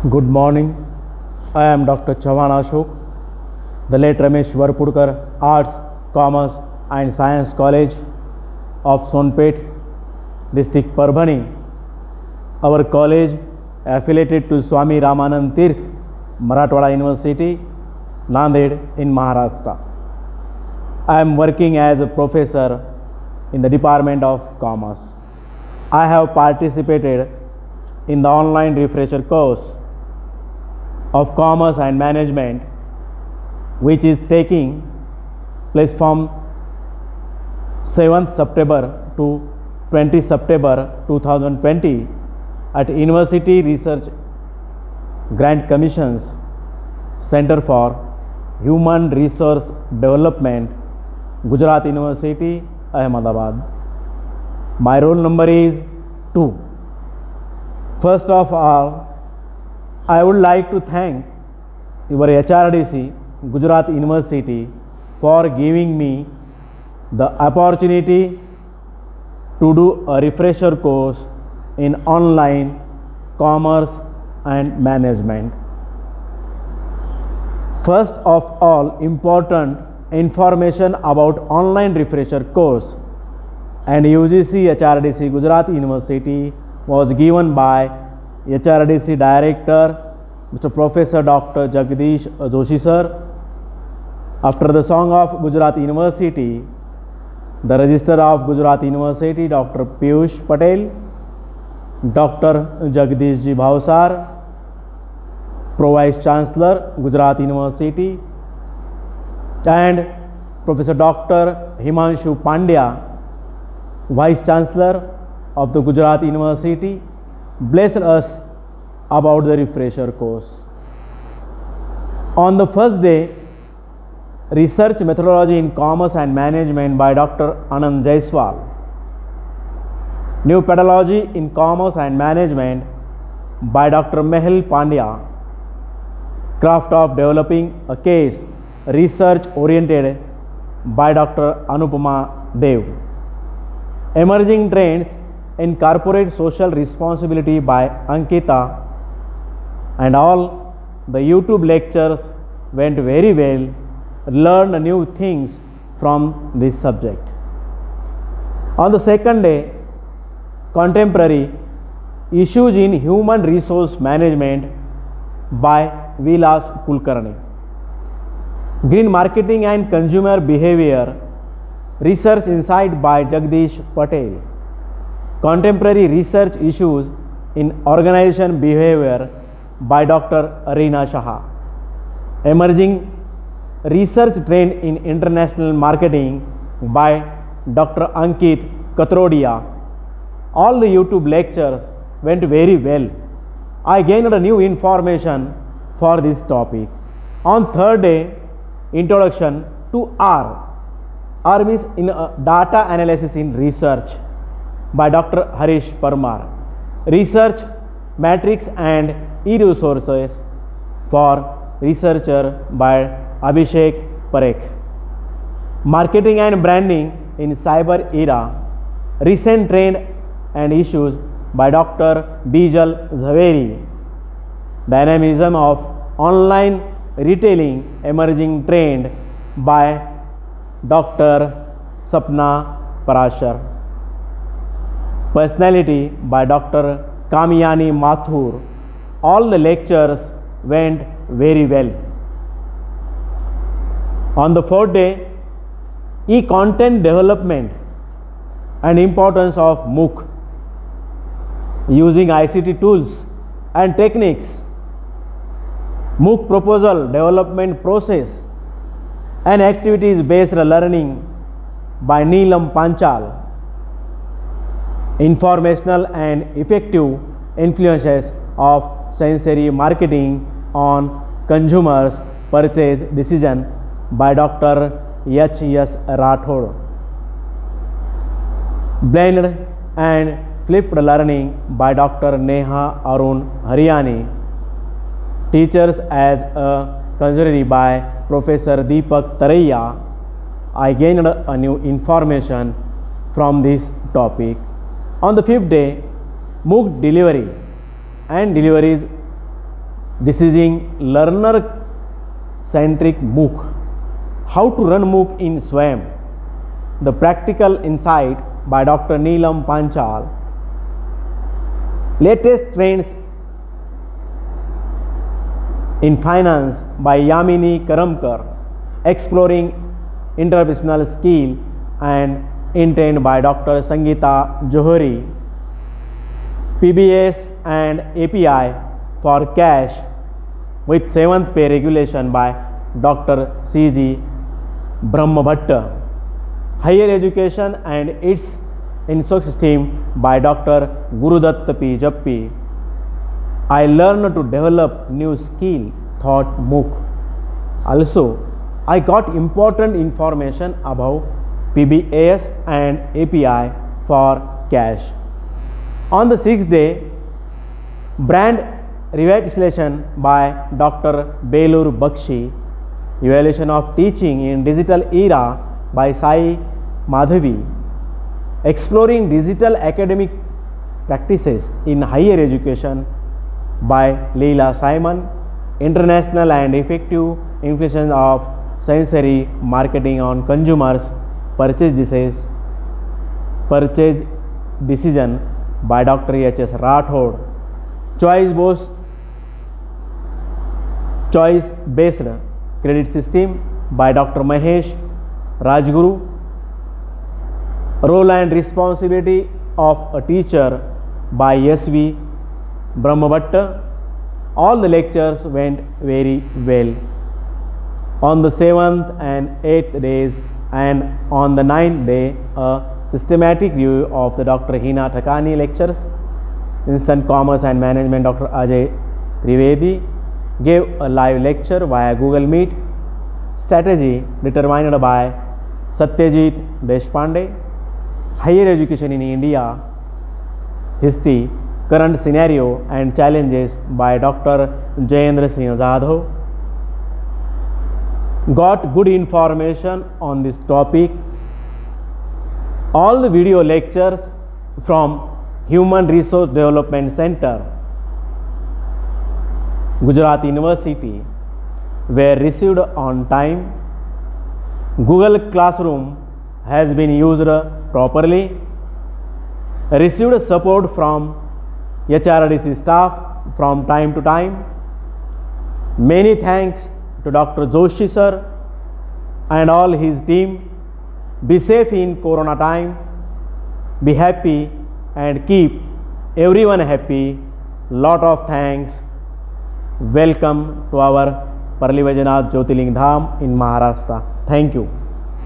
Good morning. I am Dr. Chavan Ashok, the late Ramesh Varpudkar Arts, Commerce and Science College of Sonpet, District Parbhani. Our college affiliated to Swami Ramanand Tirth, Marathwada University, Nanded in Maharashtra. I am working as a professor in the Department of Commerce. I have participated in the online refresher course of Commerce and Management, which is taking place from 7th September to 20 September 2020 at University Research Grant Commission's Center for Human Resource Development, Gujarat University, Ahmedabad. My roll number is 2. First of all, I would like to thank your HRDC, Gujarat University, for giving me the opportunity to do a refresher course in online commerce and management. First of all, important information about online refresher course and UGC HRDC Gujarat University was given by HRDC Director, Mr. Professor Dr. Jagdish Joshi Sir. After the song of Gujarat University, the Registrar of Gujarat University, Dr. Piyush Patel, Dr. Jagdish Ji Bhavsar, Pro Vice Chancellor, Gujarat University, and Professor Dr. Himanshu Pandya, Vice Chancellor of the Gujarat University, blessed us about the refresher course. On the first day, Research Methodology in Commerce and Management by Dr. Anand Jaiswal, New Pedagogy in Commerce and Management by Dr. Mehul Pandya, Craft of Developing a Case, Research Oriented by Dr. Anupama Dev, Emerging Trends in Corporate Social Responsibility by Ankita, and all the YouTube lectures went very well, learned new things from this subject. On the second day, Contemporary Issues in Human Resource Management by Vilas Kulkarni, Green Marketing and Consumer Behavior, Research Insight by Jagdish Patel, Contemporary Research Issues in Organization Behavior by Dr. Reena Shah, Emerging Research Trend in International Marketing by Dr. Ankit Katrodia. All the YouTube lectures went very well. I gained new information for this topic. On third day, Introduction to R. R means in Data Analysis in Research by Dr. Harish Parmar, Research Matrix and E-Resources for Researcher by Abhishek Parekh, Marketing and Branding in Cyber Era, Recent Trend and Issues by Dr. Bijal Zaveri, Dynamism of Online Retailing, Emerging Trend by Dr. Sapna Parashar, Personality by Dr. Kamyani Mathur. All the lectures went very well. On the fourth day, E-Content Development and Importance of MOOC, Using ICT Tools and Techniques, MOOC Proposal Development Process and Activities Based Learning by Neelam Panchal, Informational and Effective Influences of Sensory Marketing on Consumers' Purchase Decision by Dr. H.S. Rathod, Blended and Flipped Learning by Dr. Neha Arun Haryani, Teachers as a Consultancy by Professor Deepak Taraiya. I gained a new information from this topic. On the fifth day, MOOC Delivery and Deliveries Decision learner centric MOOC. How to run MOOC in SWAYAM. The practical insight by Dr. Neelam Panchal. Latest trends in finance by Yamini Karamkar. Exploring interpersonal skill and intent by Dr. Sangeeta Johari. PBS and API for cash with 7th pay regulation by Dr. C.G. Brahmabhatta. Higher education and its ecosystem by Dr. Gurudatt P. Jappi. I learned to develop new skill thought MOOC. Also, I got important information about PBS and API for cash. On the 6th day, brand revitalization by Dr. Belur Bakshi. Evaluation of teaching in digital era by Sai Madhavi. Exploring digital academic practices in higher education by Leela Simon. International and effective influence of sensory marketing on consumers' purchase decision by Dr. H.S. Rathod. Choice-based credit system by Dr. Mahesh Rajguru. Role and responsibility of a teacher by S.V. Brahmabhatta. All the lectures went very well. On the 7th and 8th days and on the 9th day, a systematic review of the Dr. Hina Thakani lectures. Instant Commerce and Management Dr. Ajay Trivedi gave a live lecture via Google Meet. Strategy determined by Satyajit Deshpande. Higher education in India, history, current scenario and challenges by Dr. Jayendra Singh Jadhav. Got good information on this topic. All the video lectures from Human Resource Development Center, Gujarat University were received on time. Google Classroom has been used properly. Received support from HRDC staff from time to time. Many thanks to Dr. Joshi sir and all his team. Be safe in Corona time. Be happy and keep everyone happy. Lot of thanks. Welcome to our Parli Vaidyanath Jyotirling Dham in Maharashtra. Thank you.